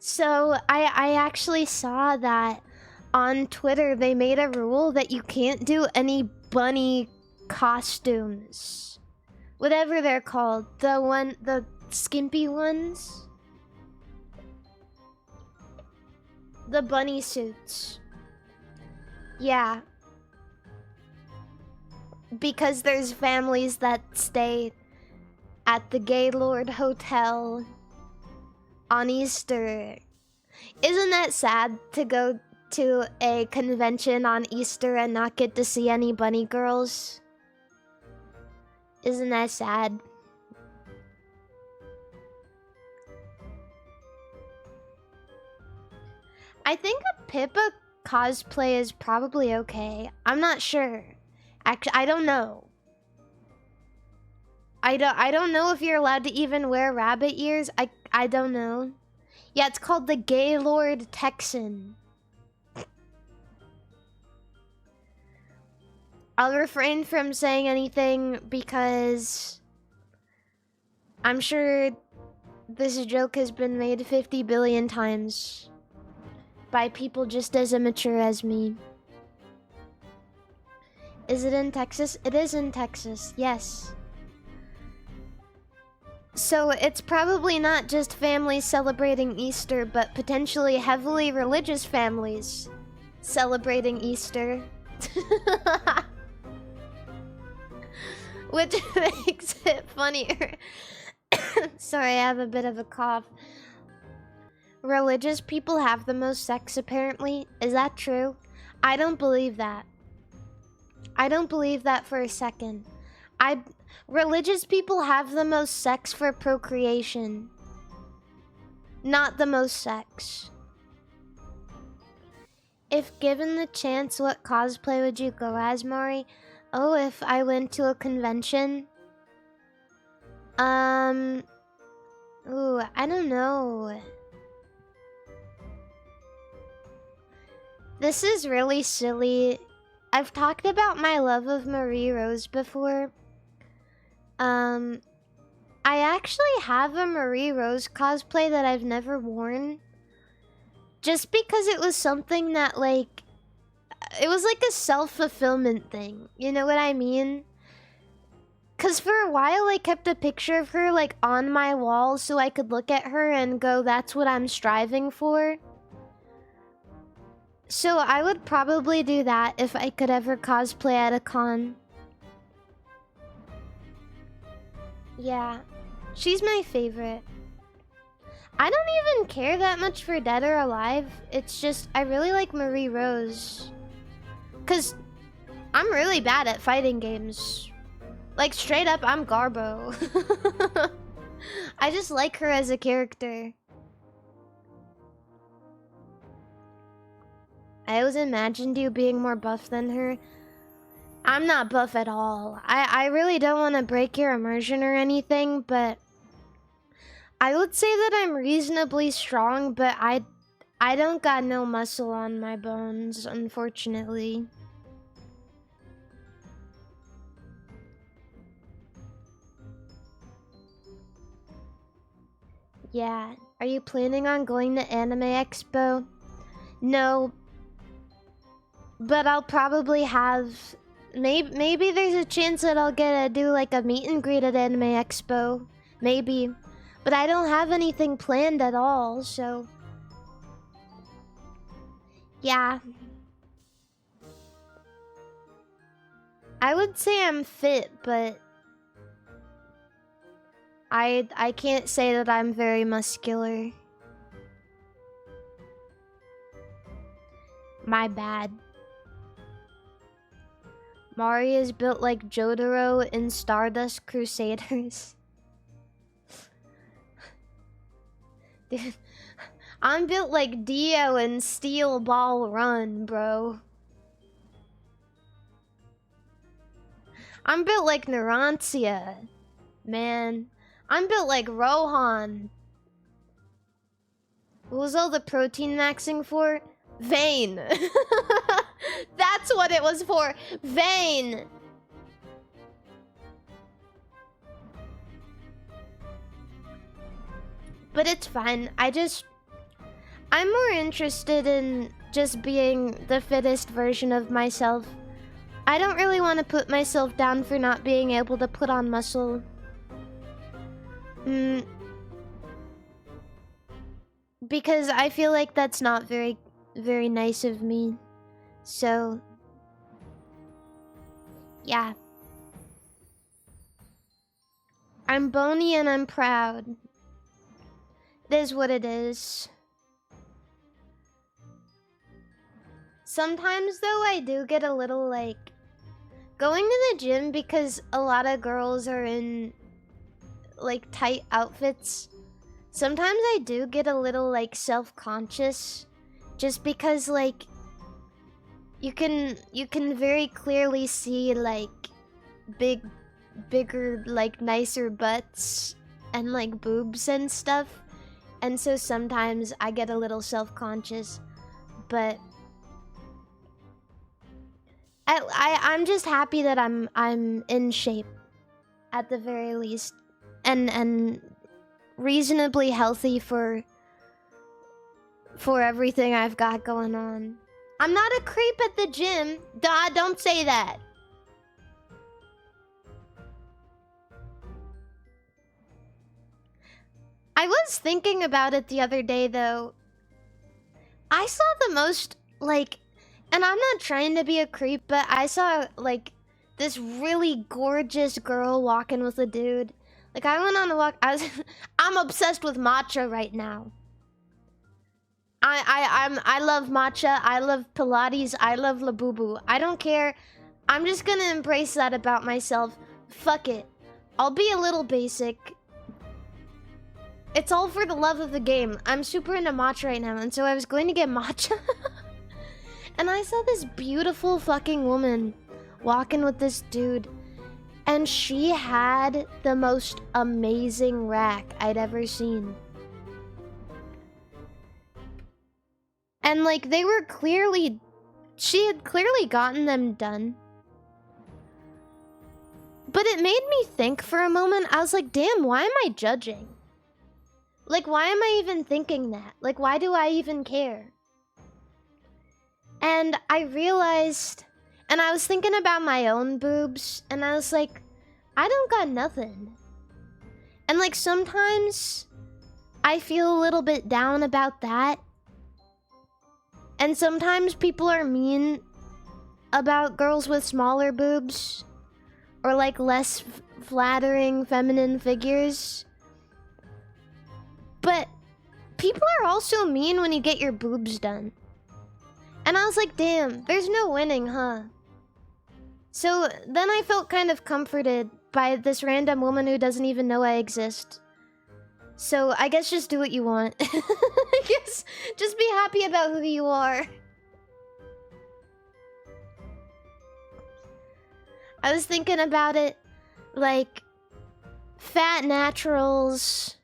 So I actually saw that on Twitter they made a rule that you can't do any bunny costumes. Whatever they're called. The skimpy ones. The bunny suits. Yeah. Because there's families that stay at the Gaylord Hotel on Easter. Isn't that sad to go to a convention on Easter and not get to see any bunny girls? Isn't that sad? I think a Pippa cosplay is probably okay. I'm not sure. Actually, I don't know. I don't know if you're allowed to even wear rabbit ears. I don't know. Yeah, it's called the Gaylord Texan. I'll refrain from saying anything because I'm sure this joke has been made 50 billion times by people just as immature as me. Is it in Texas? It is in Texas, yes. So it's probably not just families celebrating Easter, but potentially heavily religious families celebrating Easter. Which makes it funnier. Sorry, I have a bit of a cough. Religious people have the most sex, apparently. Is that true? I don't believe that. I don't believe that for a second. Religious people have the most sex for procreation. Not the most sex. If given the chance, what cosplay would you go as, Mari? Oh, if I went to a convention? Ooh, I don't know. This is really silly. I've talked about my love of Marie Rose before. I actually have a Marie Rose cosplay that I've never worn. Just because it was something that, like... It was like a self-fulfillment thing. You know what I mean? Because for a while I kept a picture of her, like, on my wall so I could look at her and go, that's what I'm striving for. So I would probably do that if I could ever cosplay at a con. Yeah, she's my favorite. I don't even care that much for Dead or Alive. It's just, I really like Marie Rose. Because I'm really bad at fighting games. Like, straight up, I'm Garbo. I just like her as a character. I always imagined you being more buff than her. I'm not buff at all. I really don't want to break your immersion or anything, but I would say that I'm reasonably strong, but I don't got no muscle on my bones, unfortunately. Yeah. Are you planning on going to Anime Expo? No. But I'll probably have... Maybe there's a chance that I'll get to do like a meet and greet at Anime Expo. Maybe. But I don't have anything planned at all, so... Yeah. I would say I'm fit, but... I can't say that I'm very muscular. My bad. Mari is built like Jotaro in Stardust Crusaders. Dude, I'm built like Dio in Steel Ball Run, bro. I'm built like Narantia, man. I'm built like Rohan. What was all the protein maxing for? Vein. That's what it was for. Vein. But it's fine. I'm more interested in just being the fittest version of myself. I don't really want to put myself down for not being able to put on muscle. Because I feel like that's not very, very nice of me. So, yeah. I'm bony and I'm proud. It is what it is. Sometimes, though, I do get a little, like... Going to the gym because a lot of girls are in, like, tight outfits. Sometimes I do get a little, like, self-conscious. Just because, like... You can very clearly see, like, bigger, like, nicer butts and, like, boobs and stuff. And so sometimes I get a little self-conscious. But... I'm just happy that I'm in shape, at the very least, and reasonably healthy for everything I've got going on. I'm not a creep at the gym. Duh, don't say that. I was thinking about it the other day, though. I saw the most, like... And I'm not trying to be a creep, but I saw, like, this really gorgeous girl walking with a dude. Like, I went on a walk. I'm obsessed with matcha right now. I love matcha. I love Pilates. I love Labubu. I don't care. I'm just gonna embrace that about myself. Fuck it. I'll be a little basic. It's all for the love of the game. I'm super into matcha right now, and so I was going to get matcha. And I saw this beautiful fucking woman walking with this dude. And she had the most amazing rack I'd ever seen. And like, they were clearly... She had clearly gotten them done. But it made me think for a moment. I was like, damn, why am I judging? Like, why am I even thinking that? Like, why do I even care? And I realized, and I was thinking about my own boobs, and I was like, I don't got nothing. And like, sometimes I feel a little bit down about that. And sometimes people are mean about girls with smaller boobs, or like less flattering feminine figures. But people are also mean when you get your boobs done. And I was like, damn, there's no winning, huh? So then I felt kind of comforted by this random woman who doesn't even know I exist. So I guess just do what you want. I guess just be happy about who you are. I was thinking about it, like, fat naturals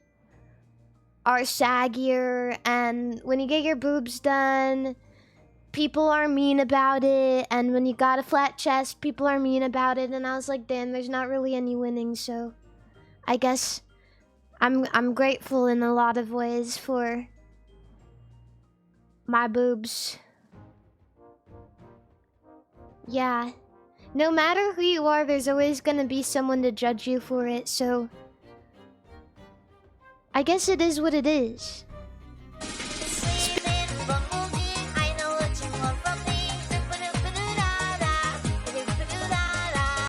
are saggier, and when you get your boobs done, people are mean about it, and when you got a flat chest, people are mean about it, and I was like, damn, there's not really any winning, so I guess I'm grateful in a lot of ways for my boobs. Yeah. No matter who you are, there's always gonna be someone to judge you for it, so I guess it is what it is.